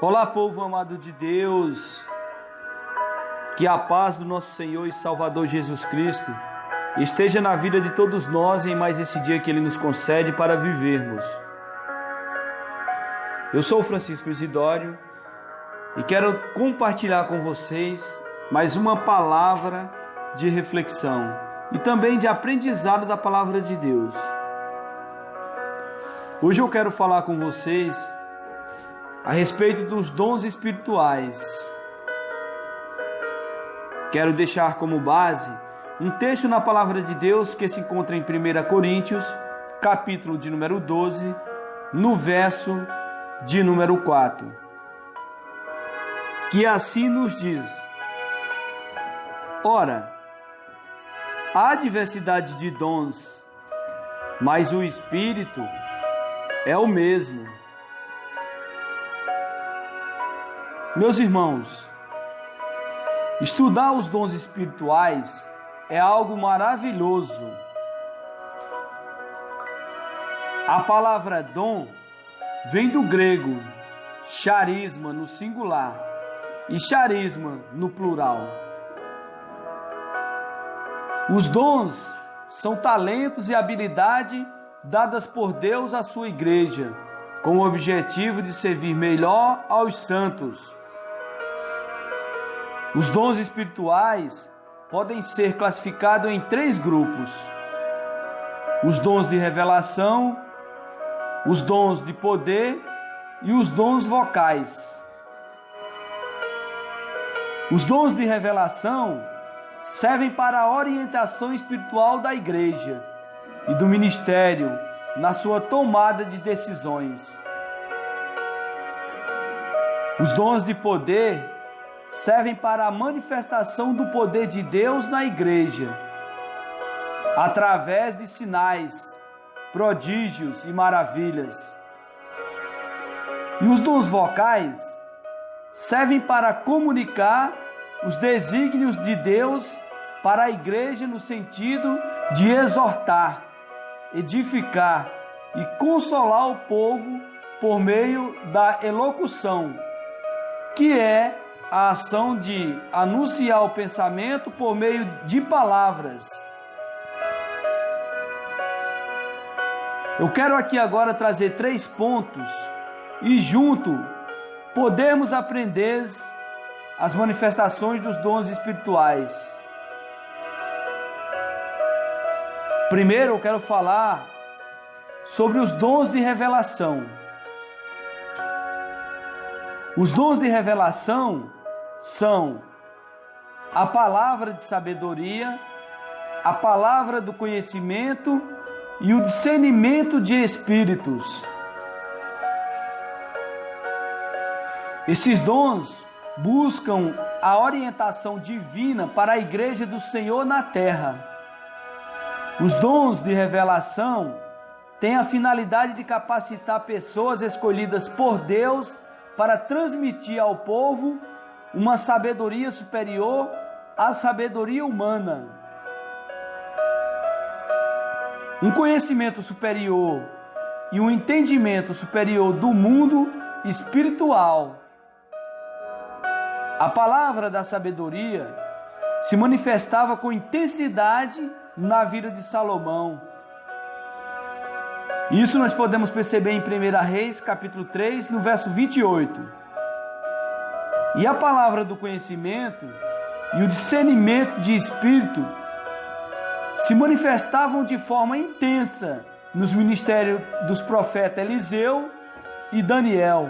Olá, povo amado de Deus, que a paz do nosso Senhor e Salvador Jesus Cristo esteja na vida de todos nós em mais esse dia que Ele nos concede para vivermos. Eu sou o Francisco Isidório e quero compartilhar com vocês mais uma palavra de reflexão e também de aprendizado da palavra de Deus. Hoje eu quero falar com vocês a respeito dos dons espirituais. Quero deixar como base um texto na palavra de Deus que se encontra em 1 Coríntios, capítulo de número 12, no verso de número 4, que assim nos diz: Ora, há diversidade de dons, mas o Espírito é o mesmo. Meus irmãos, estudar os dons espirituais é algo maravilhoso. A palavra dom vem do grego charisma no singular e charisma no plural. Os dons são talentos e habilidade dadas por Deus à sua igreja, com o objetivo de servir melhor aos santos. Os dons espirituais podem ser classificados em 3 grupos: os dons de revelação, os dons de poder e os dons vocais. Os dons de revelação servem para a orientação espiritual da igreja e do ministério na sua tomada de decisões. Os dons de poder servem para a manifestação do poder de Deus na igreja, através de sinais, prodígios e maravilhas. E os dons vocais servem para comunicar os desígnios de Deus para a igreja no sentido de exortar, edificar e consolar o povo por meio da elocução, que é a ação de anunciar o pensamento por meio de palavras. Eu quero aqui agora trazer 3 pontos e junto podermos aprender as manifestações dos dons espirituais. Primeiro eu quero falar sobre os dons de revelação. Os dons de revelação são a palavra de sabedoria, a palavra do conhecimento e o discernimento de espíritos. Esses dons buscam a orientação divina para a igreja do Senhor na terra. Os dons de revelação têm a finalidade de capacitar pessoas escolhidas por Deus para transmitir ao povo uma sabedoria superior à sabedoria humana, um conhecimento superior e um entendimento superior do mundo espiritual. A palavra da sabedoria se manifestava com intensidade na vida de Salomão. Isso nós podemos perceber em 1 Reis, capítulo 3, no verso 28. E a palavra do conhecimento e o discernimento de espírito se manifestavam de forma intensa nos ministérios dos profetas Eliseu e Daniel.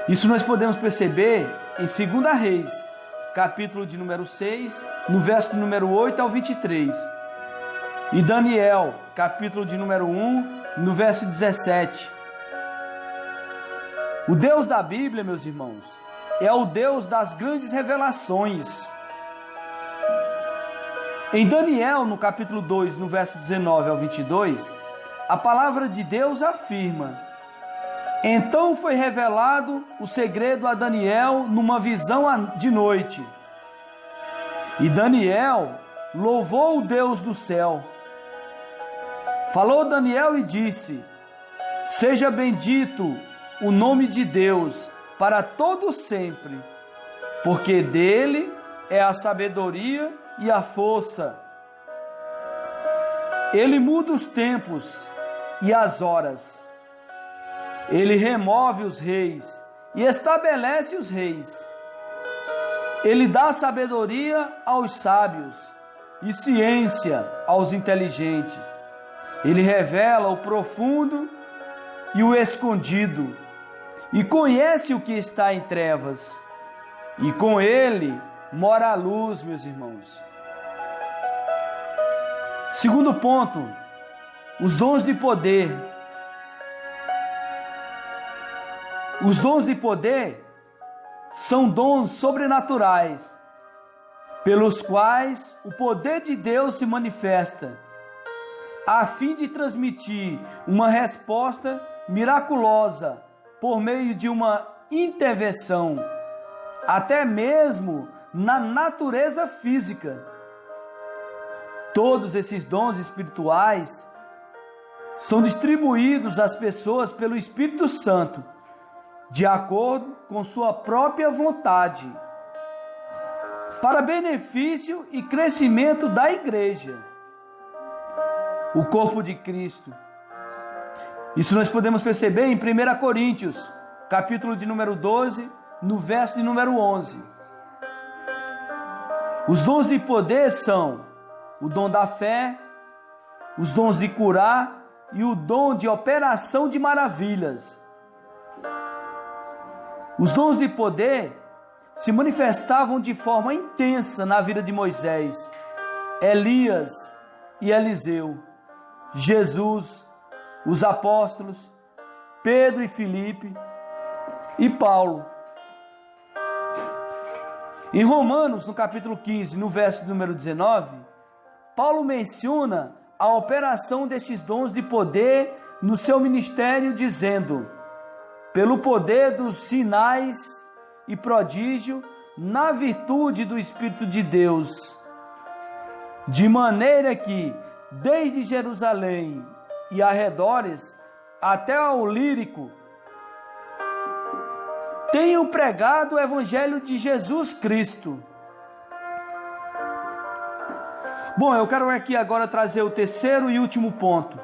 Isso nós podemos perceber em 2 Reis, capítulo de número 6, no verso número 8 ao 23. E Daniel, capítulo de número 1, no verso 17. O Deus da Bíblia, meus irmãos, é o Deus das grandes revelações. Em Daniel, no capítulo 2, no verso 19 ao 22, a palavra de Deus afirma: Então foi revelado o segredo a Daniel numa visão de noite. E Daniel louvou o Deus do céu. Falou Daniel e disse: Seja bendito o nome de Deus para todo sempre, porque dele é a sabedoria e a força. Ele muda os tempos e as horas. Ele remove os reis e estabelece os reis. Ele dá sabedoria aos sábios e ciência aos inteligentes. Ele revela o profundo e o escondido, e conhece o que está em trevas, e com ele mora a luz, meus irmãos. Segundo ponto, os dons de poder. Os dons de poder são dons sobrenaturais, pelos quais o poder de Deus se manifesta, a fim de transmitir uma resposta miraculosa por meio de uma intervenção, até mesmo na natureza física. Todos esses dons espirituais são distribuídos às pessoas pelo Espírito Santo, de acordo com sua própria vontade, para benefício e crescimento da igreja, o corpo de Cristo. Isso nós podemos perceber em 1 Coríntios, capítulo de número 12, no verso de número 11. Os dons de poder são o dom da fé, os dons de curar e o dom de operação de maravilhas. Os dons de poder se manifestavam de forma intensa na vida de Moisés, Elias e Eliseu, Jesus, os apóstolos, Pedro e Filipe e Paulo. Em Romanos, no capítulo 15, no verso número 19, Paulo menciona a operação destes dons de poder no seu ministério, dizendo: pelo poder dos sinais e prodígio, na virtude do Espírito de Deus, de maneira que, desde Jerusalém e arredores, até ao Lírico, tenho pregado o Evangelho de Jesus Cristo. Bom, eu quero aqui agora trazer o terceiro e último ponto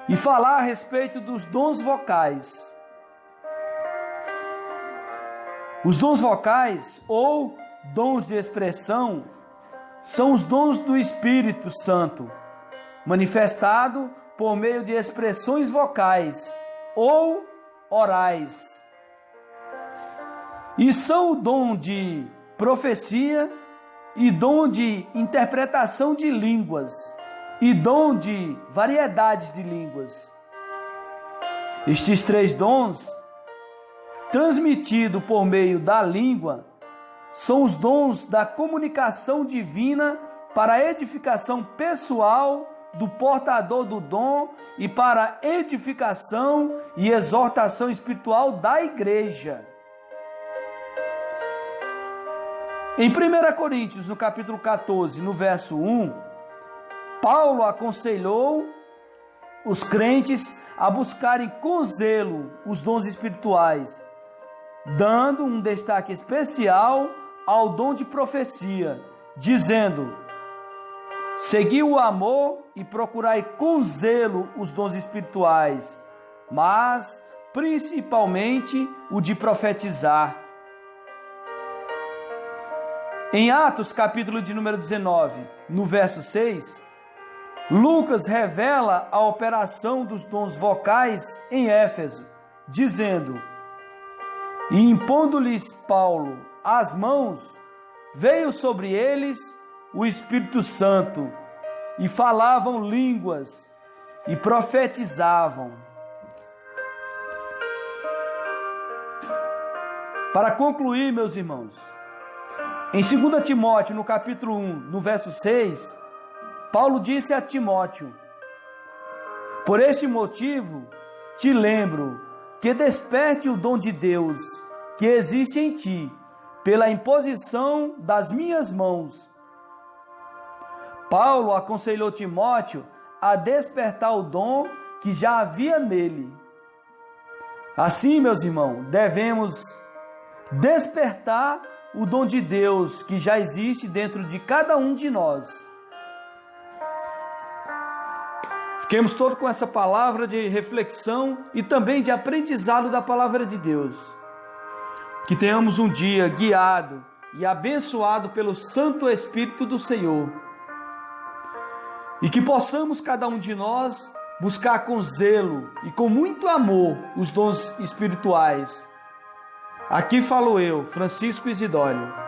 e falar a respeito dos dons vocais. Os dons vocais, ou dons de expressão, são os dons do Espírito Santo, manifestado por meio de expressões vocais ou orais. E são o dom de profecia, e dom de interpretação de línguas, e dom de variedades de línguas. Estes três dons, transmitidos por meio da língua, são os dons da comunicação divina para a edificação pessoal do portador do dom e para a edificação e exortação espiritual da igreja. Em 1 Coríntios, no capítulo 14, no verso 1, Paulo aconselhou os crentes a buscarem com zelo os dons espirituais, dando um destaque especial ao dom de profecia, dizendo: segui o amor e procurai com zelo os dons espirituais, mas principalmente o de profetizar. Em Atos, capítulo de número 19, no verso 6, Lucas revela a operação dos dons vocais em Éfeso, dizendo: e impondo-lhes Paulo as mãos, veio sobre eles o Espírito Santo, e falavam línguas, e profetizavam. Para concluir, meus irmãos, em 2 Timóteo, no capítulo 1, no verso 6, Paulo disse a Timóteo: por este motivo te lembro que desperte o dom de Deus que existe em ti, pela imposição das minhas mãos. Paulo aconselhou Timóteo a despertar o dom que já havia nele. Assim, meus irmãos, devemos despertar o dom de Deus que já existe dentro de cada um de nós. Fiquemos todos com essa palavra de reflexão e também de aprendizado da palavra de Deus. Que tenhamos um dia guiado e abençoado pelo Santo Espírito do Senhor. E que possamos, cada um de nós, buscar com zelo e com muito amor os dons espirituais. Aqui falo eu, Francisco Isidório.